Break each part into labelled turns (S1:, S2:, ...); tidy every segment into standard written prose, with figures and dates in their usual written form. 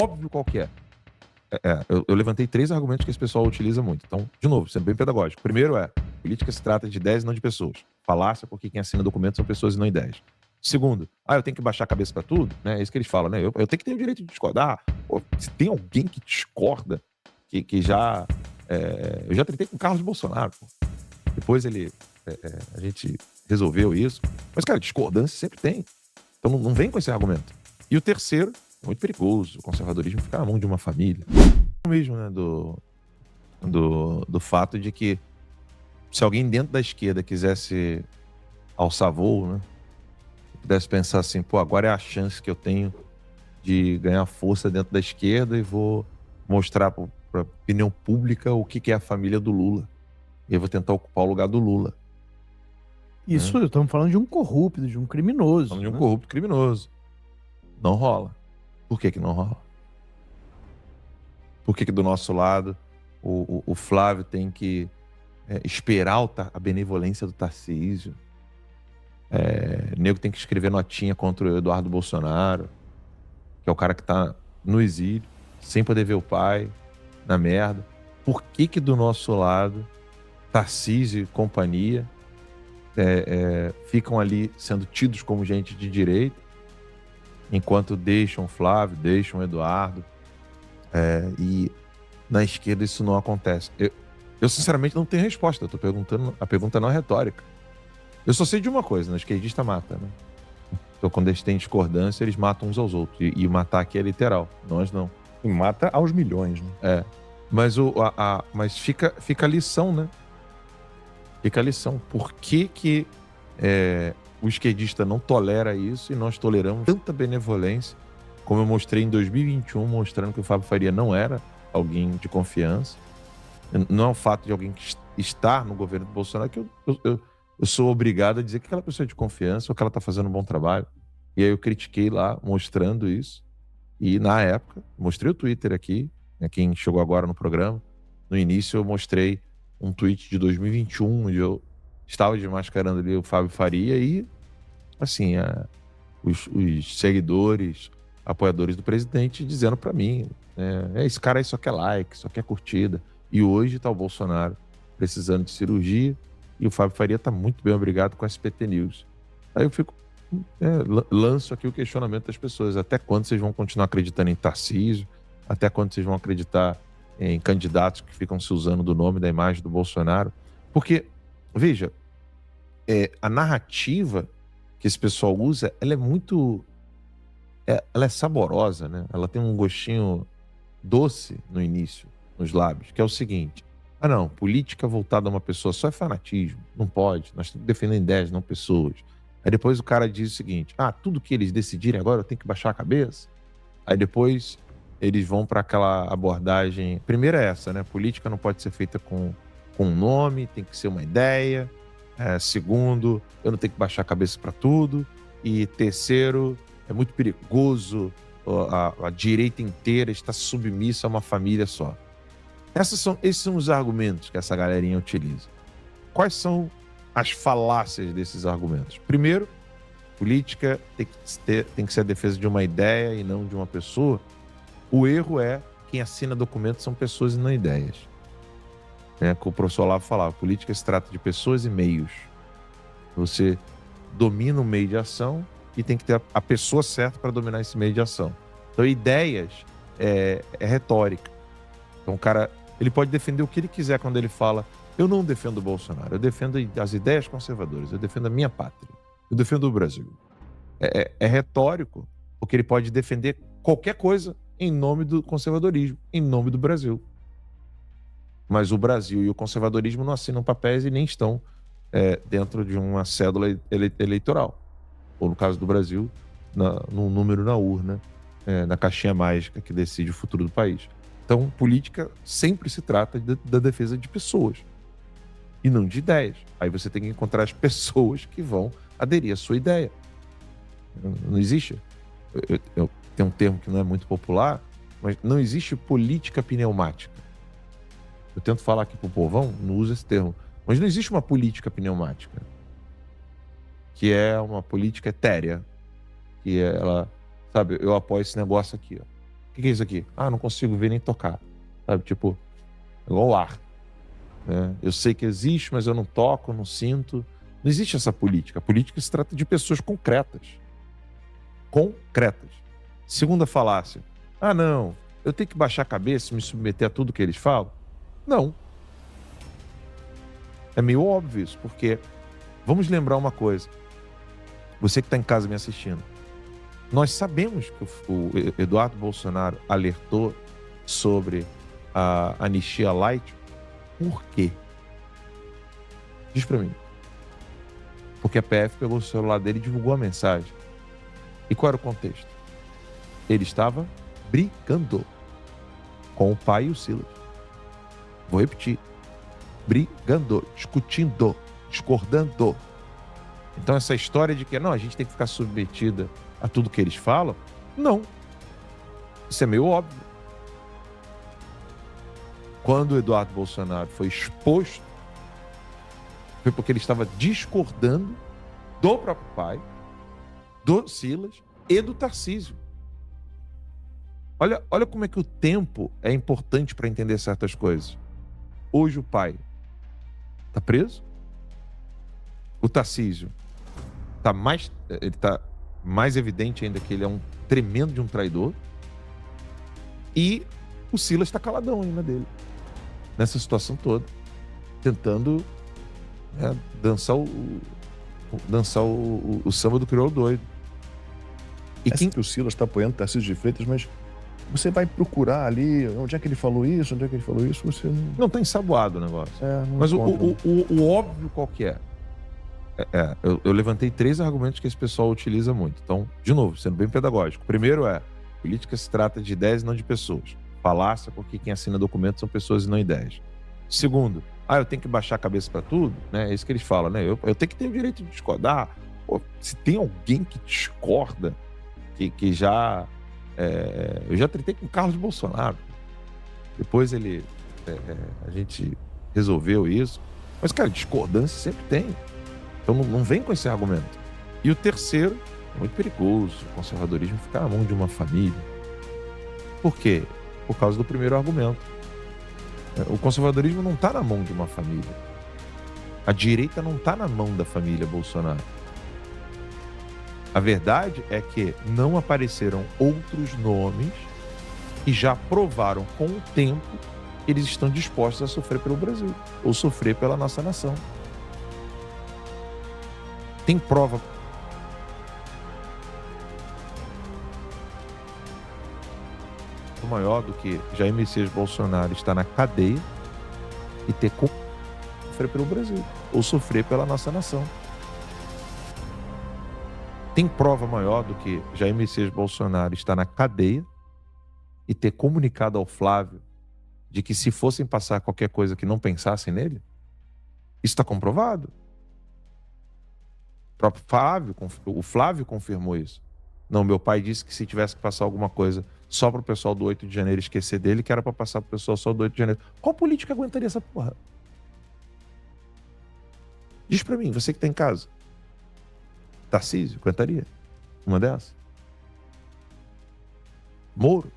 S1: óbvio qual que é. Eu levantei 3 argumentos que esse pessoal utiliza muito. Então, de novo, sendo bem pedagógico. Primeiro política se trata de ideias e não de pessoas. Falácia, porque quem assina documento são pessoas e não ideias. Segundo, eu tenho que baixar a cabeça pra tudo, né? É isso que eles falam, né? Eu tenho que ter o direito de discordar. Pô, se tem alguém que discorda, que já... eu já tretei com o Carlos Bolsonaro, pô. Depois a gente resolveu isso. Mas, cara, discordância sempre tem. Então não vem com esse argumento. E o terceiro, muito perigoso, o conservadorismo ficar na mão de uma família. Mesmo, né, do fato de que se alguém dentro da esquerda quisesse alçar voo, né, pudesse pensar assim, pô, agora é a chance que eu tenho de ganhar força dentro da esquerda e vou mostrar para a opinião pública o que é a família do Lula. E eu vou tentar ocupar o lugar do Lula.
S2: Isso, estamos falando de um corrupto, de um criminoso.
S1: Falando de um corrupto criminoso. Não rola. Por que não rola? Por que do nosso lado o Flávio tem que esperar a benevolência do Tarcísio? O nego tem que escrever notinha contra o Eduardo Bolsonaro, que é o cara que tá no exílio, sem poder ver o pai, na merda. Por que do nosso lado, Tarcísio e companhia ficam ali sendo tidos como gente de direita, enquanto deixam o Flávio, deixam o Eduardo, e na esquerda isso não acontece? Eu sinceramente não tenho resposta. Eu tô perguntando, a pergunta não é retórica. Eu só sei de uma coisa, né? Esquerdista mata, né? Então quando eles têm discordância, eles matam uns aos outros. E matar aqui é literal, nós não.
S3: E mata aos milhões, né?
S1: Mas, mas fica a lição, né? Fica a lição. Por que o esquerdista não tolera isso e nós toleramos tanta benevolência, como eu mostrei em 2021, mostrando que o Fábio Faria não era alguém de confiança. Não é o fato de alguém estar no governo do Bolsonaro que eu sou obrigado a dizer que aquela pessoa é de confiança ou que ela está fazendo um bom trabalho. E aí eu critiquei lá, mostrando isso. E na época, mostrei o Twitter aqui, né, quem chegou agora no programa. No início eu mostrei um tweet de 2021, onde eu estava desmascarando ali o Fábio Faria e, assim, os seguidores, apoiadores do presidente dizendo para mim, esse cara aí só quer like, só quer curtida. E hoje tá o Bolsonaro precisando de cirurgia e o Fábio Faria tá muito bem, obrigado, com a SPT News. Aí eu fico, lanço aqui o questionamento das pessoas. Até quando vocês vão continuar acreditando em Tarcísio? Até quando vocês vão acreditar em candidatos que ficam se usando do nome, da imagem do Bolsonaro? Porque, veja, a narrativa que esse pessoal usa, ela é muito... ela é saborosa, né? Ela tem um gostinho doce no início, nos lábios, que é o seguinte: não, política voltada a uma pessoa só é fanatismo, não pode, nós temos que defender ideias, não pessoas. Aí depois o cara diz o seguinte: tudo que eles decidirem agora eu tenho que baixar a cabeça. Aí depois eles vão para aquela abordagem, primeiro é essa, né? Política não pode ser feita com um nome, tem que ser uma ideia. Segundo, eu não tenho que baixar a cabeça para tudo. E terceiro, é muito perigoso a direita inteira está submissa a uma família só. Esses são os argumentos que essa galerinha utiliza. Quais são as falácias desses argumentos? Primeiro, política tem que ser a defesa de uma ideia e não de uma pessoa. O erro é quem assina documentos são pessoas e não ideias. Como o professor Olavo falava, política se trata de pessoas e meios. Você domina o meio de ação e tem que ter a pessoa certa para dominar esse meio de ação. Então, ideias é retórica. Então, o cara, ele pode defender o que ele quiser quando ele fala: eu não defendo o Bolsonaro, eu defendo as ideias conservadoras, eu defendo a minha pátria, eu defendo o Brasil. É retórico, porque ele pode defender qualquer coisa em nome do conservadorismo, em nome do Brasil. Mas o Brasil e o conservadorismo não assinam papéis e nem estão dentro de uma cédula eleitoral. Ou, no caso do Brasil, num número na urna, na caixinha mágica que decide o futuro do país. Então, política sempre se trata da defesa de pessoas e não de ideias. Aí você tem que encontrar as pessoas que vão aderir à sua ideia. Não existe. Eu tenho um termo que não é muito popular, mas não existe política pneumática. Eu tento falar aqui pro povão, não uso esse termo, mas não existe uma política pneumática, que é uma política etérea, que ela, sabe, eu apoio esse negócio aqui, ó. O que é isso aqui? Ah, não consigo ver nem tocar. Sabe, tipo, igual o ar. Né? Eu sei que existe, mas eu não toco, não sinto. Não existe essa política. A política se trata de pessoas concretas. Concretas. Segunda falácia. Ah, não, eu tenho que baixar a cabeça e me submeter a tudo que eles falam? Não. É meio óbvio isso, porque vamos lembrar uma coisa. Você que está em casa me assistindo. Nós sabemos que o Eduardo Bolsonaro alertou sobre a anistia light. Por quê? Diz pra mim. Porque a PF pegou o celular dele e divulgou a mensagem. E qual era o contexto? Ele estava brigando com o pai e o Silas. Vou repetir. Brigando, discutindo, discordando. Então essa história de que não, a gente tem que ficar submetida a tudo que eles falam, não. Isso é meio óbvio. Quando o Eduardo Bolsonaro foi exposto, foi porque ele estava discordando do próprio pai, do Silas e do Tarcísio. Olha como é que o tempo é importante para entender certas coisas. Hoje o pai está preso, o Tarcísio está mais evidente ainda que ele é um tremendo de um traidor, e o Silas está caladão ainda dele, nessa situação toda, tentando dançar o samba do crioulo doido.
S3: E quem que o Silas está apoiando Tarcísio de Freitas, mas você vai procurar ali, onde é que ele falou isso, você não...
S1: Não tá ensaboado o negócio. Mas o óbvio qual que é? Eu levantei 3 argumentos que esse pessoal utiliza muito. Então, de novo, sendo bem pedagógico. Primeiro política se trata de ideias e não de pessoas. Falácia, porque quem assina documentos são pessoas e não ideias. Segundo, eu tenho que baixar a cabeça para tudo, né? É isso que eles falam, né? Eu tenho que ter o direito de discordar. Pô, se tem alguém que discorda, que já... eu já tretei com o Carlos Bolsonaro. Depois a gente resolveu isso. Mas, cara, discordância sempre tem. Então não vem com esse argumento. E o terceiro, muito perigoso, o conservadorismo ficar na mão de uma família. Por quê? Por causa do primeiro argumento. O conservadorismo não está na mão de uma família. A direita não está na mão da família Bolsonaro. A verdade é que não apareceram outros nomes que já provaram com o tempo que eles estão dispostos a sofrer pelo Brasil ou sofrer pela nossa nação. Tem prova maior do que Jair Messias Bolsonaro estar na cadeia e ter como sofrer pelo Brasil ou sofrer pela nossa nação. Tem prova maior do que Jair Messias Bolsonaro estar na cadeia e ter comunicado ao Flávio de que se fossem passar qualquer coisa que não pensassem nele? Isso está comprovado. O Flávio confirmou isso. Não, meu pai disse que se tivesse que passar alguma coisa só para o pessoal do 8 de janeiro esquecer dele, que era para passar para o pessoal só do 8 de janeiro. Qual política aguentaria essa porra? Diz para mim, você que tá em casa. Tarcísio, aguentaria uma dessas? Moro?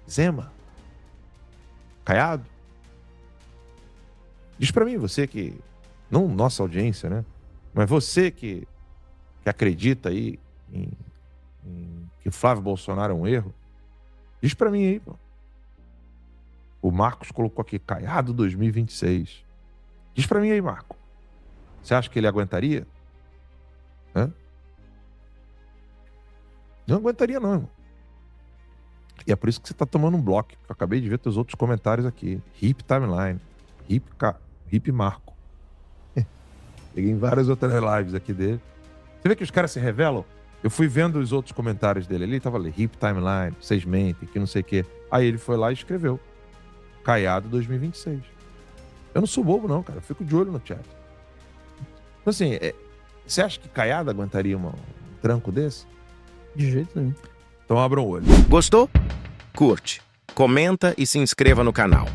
S1: Zema? Caiado? Diz pra mim, você que... Não nossa audiência, né? Mas você que acredita aí em que o Flávio Bolsonaro é um erro, diz pra mim aí, pô. O Marcos colocou aqui, Caiado 2026. Diz pra mim aí, Marco. Você acha que ele aguentaria? Hã? Não aguentaria não, irmão. E é por isso que você tá tomando um bloco. Eu acabei de ver teus outros comentários aqui. Hip Timeline. Hip Marco. Peguei em várias outras lives aqui dele. Você vê que os caras se revelam? Eu fui vendo os outros comentários dele ali. Ele tava ali, Hip Timeline, vocês mentem, que não sei o quê. Aí ele foi lá e escreveu. Caiado 2026. Eu não sou bobo não, cara. Eu fico de olho no chat. Então assim, você acha que Caiado aguentaria um tranco desse?
S2: De jeito nenhum.
S1: Então abra o olho.
S4: Gostou? Curte, comenta e se inscreva no canal.